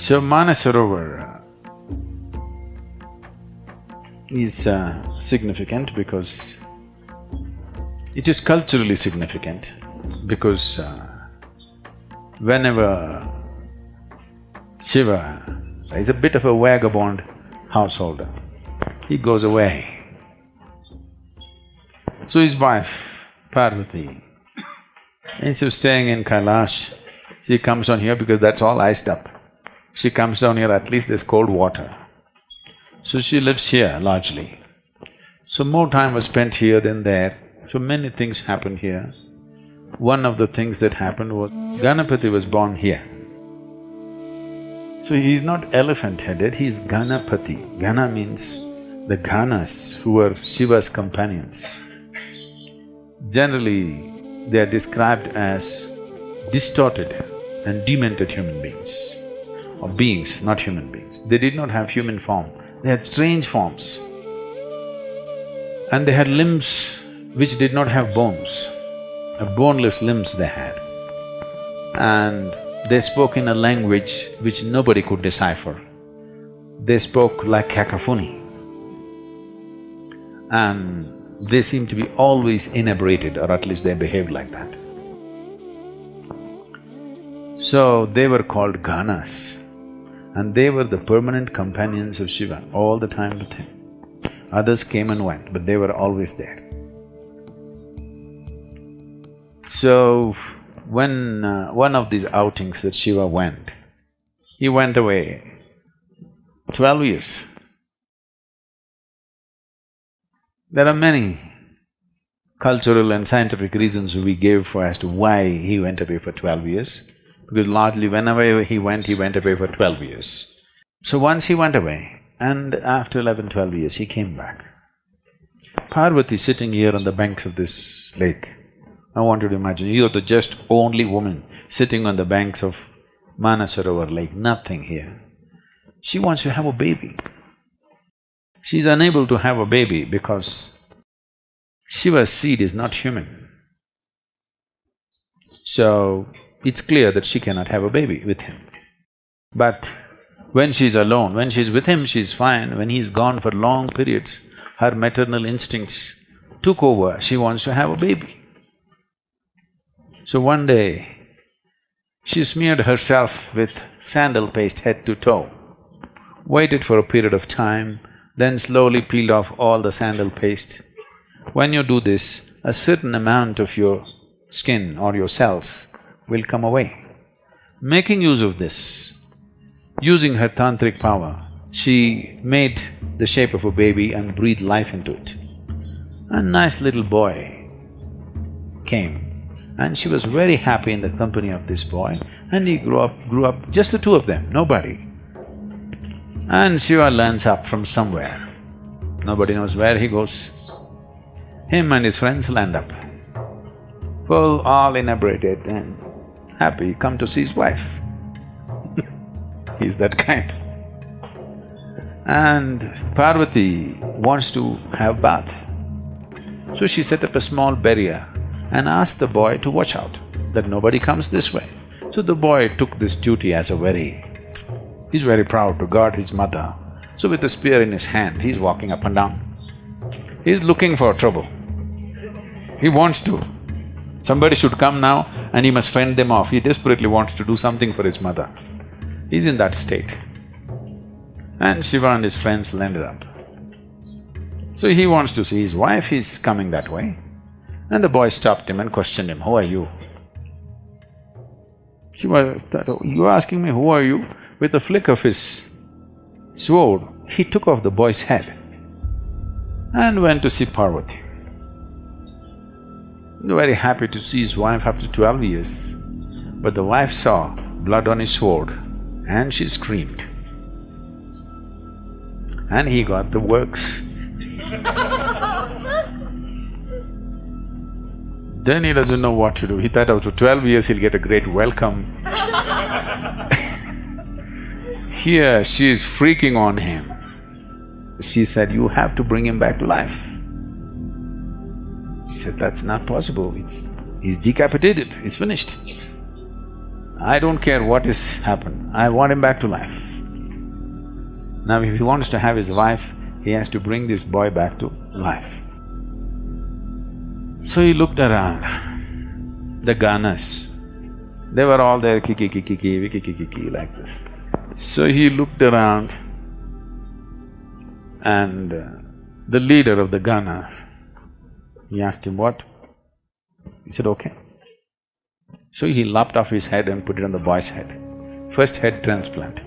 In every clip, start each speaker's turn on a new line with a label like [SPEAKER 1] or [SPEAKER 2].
[SPEAKER 1] So Mansarovar is significant because it is culturally significant because whenever Shiva is a bit of a vagabond householder, he goes away. So his wife, Parvati, instead of staying in Kailash, she comes down here because that's all iced up. She comes down here, at least there's cold water. So she lives here largely. So more time was spent here than there, so many things happened here. One of the things that happened was Ganapati was born here. So he's not elephant-headed, he's Ganapati. Gana means the Ganas, who were Shiva's companions. Generally, they are described as distorted and demented human beings, or beings, not human beings. They did not have human form, they had strange forms. And they had limbs which did not have bones, boneless limbs they had. And they spoke in a language which nobody could decipher. They spoke like cacophony. And they seemed to be always inebriated, or at least they behaved like that. So they were called Ganas, and they were the permanent companions of Shiva, all the time with him. Others came and went, but they were always there. So, when one of these outings that Shiva went, he went away 12 years. There are many cultural and scientific reasons we give for as to why he went away for 12 years, because largely whenever he went away for 12 years. So once he went away, and after 11, 12 years, he came back. Parvati sitting here on the banks of this lake. I want you to imagine, you're the just only woman sitting on the banks of Mansarovar lake, nothing here. She wants to have a baby. She's unable to have a baby because Shiva's seed is not human. So, it's clear that she cannot have a baby with him. But when she's alone, when she's with him, she's fine. When he's gone for long periods, her maternal instincts took over, she wants to have a baby. So one day, she smeared herself with sandal paste head to toe, waited for a period of time, then slowly peeled off all the sandal paste. When you do this, a certain amount of your skin or your cells will come away. Making use of this, using her tantric power, she made the shape of a baby and breathed life into it. A nice little boy came, and she was very happy in the company of this boy, and he grew up, just the two of them, nobody. And Shiva lands up from somewhere, nobody knows where he goes. Him and his friends land up, full, all inebriated and happy, come to see his wife. He's that kind. And Parvati wants to have bath. So she set up a small barrier and asked the boy to watch out, that nobody comes this way. So the boy took this duty as he's very proud to guard his mother. So with a spear in his hand, he's walking up and down. He's looking for trouble. He wants to. Somebody should come now and he must fend them off. He desperately wants to do something for his mother. He's in that state. And Shiva and his friends landed up. So he wants to see his wife, he's coming that way. And the boy stopped him and questioned him, "Who are you?" Shiva thought, "Oh, you're asking me, who are you?" With a flick of his sword, he took off the boy's head and went to see Parvati. Very happy to see his wife after 12 years. But the wife saw blood on his sword and she screamed. And he got the works. Then he doesn't know what to do. He thought after 12 years he'll get a great welcome. Here she is freaking on him. She said, "You have to bring him back to life." He said, "That's not possible, he's decapitated, he's finished." I don't care what has happened, I want him back to life. Now if he wants to have his wife, he has to bring this boy back to life. So he looked around, the Ganas, they were all there, kiki, kiki, kiki, kiki, kiki, like this. So he looked around and the leader of the Ganas, he asked him, what? He said, okay. So he lopped off his head and put it on the boy's head. First head transplant.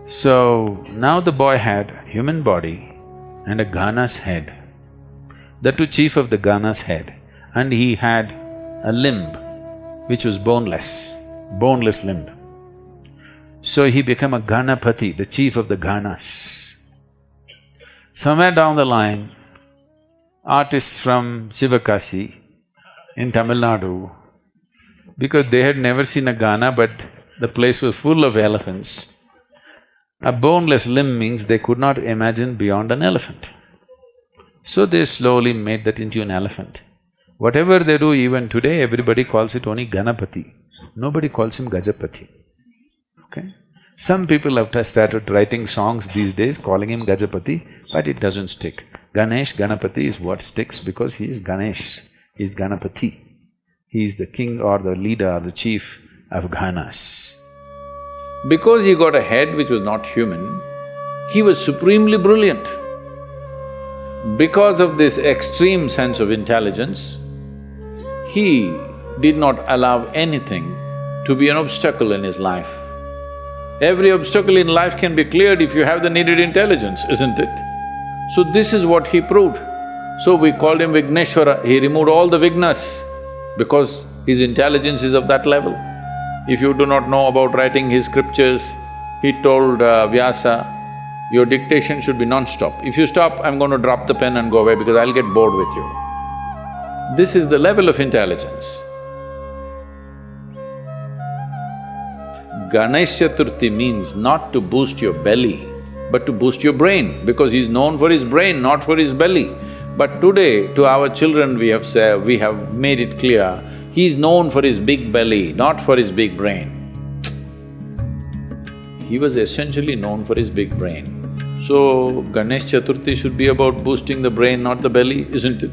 [SPEAKER 1] So now the boy had human body and a Gana's head. The two chief of the Gana's head, and he had a limb which was boneless limb. So he became a Ganapati, the chief of the Ganas. Somewhere down the line, artists from Sivakasi in Tamil Nadu, because they had never seen a Gana but the place was full of elephants, a boneless limb means they could not imagine beyond an elephant. So they slowly made that into an elephant. Whatever they do even today, everybody calls it only Ganapati. Nobody calls him Gajapati, okay? Some people have started writing songs these days calling him Gajapati, but it doesn't stick. Ganesh, Ganapati is what sticks because he is Ganesh, he is Ganapati. He is the king or the leader or the chief of Ganas. Because he got a head which was not human, he was supremely brilliant. Because of this extreme sense of intelligence, he did not allow anything to be an obstacle in his life. Every obstacle in life can be cleared if you have the needed intelligence, isn't it? So this is what he proved. So we called him Vigneshwara, he removed all the vignas because his intelligence is of that level. If you do not know about writing his scriptures, he told Vyasa, your dictation should be non-stop. If you stop, I'm going to drop the pen and go away because I'll get bored with you. This is the level of intelligence. Ganesh Chaturthi means not to boost your belly, but to boost your brain, because he's known for his brain, not for his belly. But today, to our children we have made it clear, he's known for his big belly, not for his big brain. He was essentially known for his big brain. So, Ganesh Chaturthi should be about boosting the brain, not the belly, isn't it?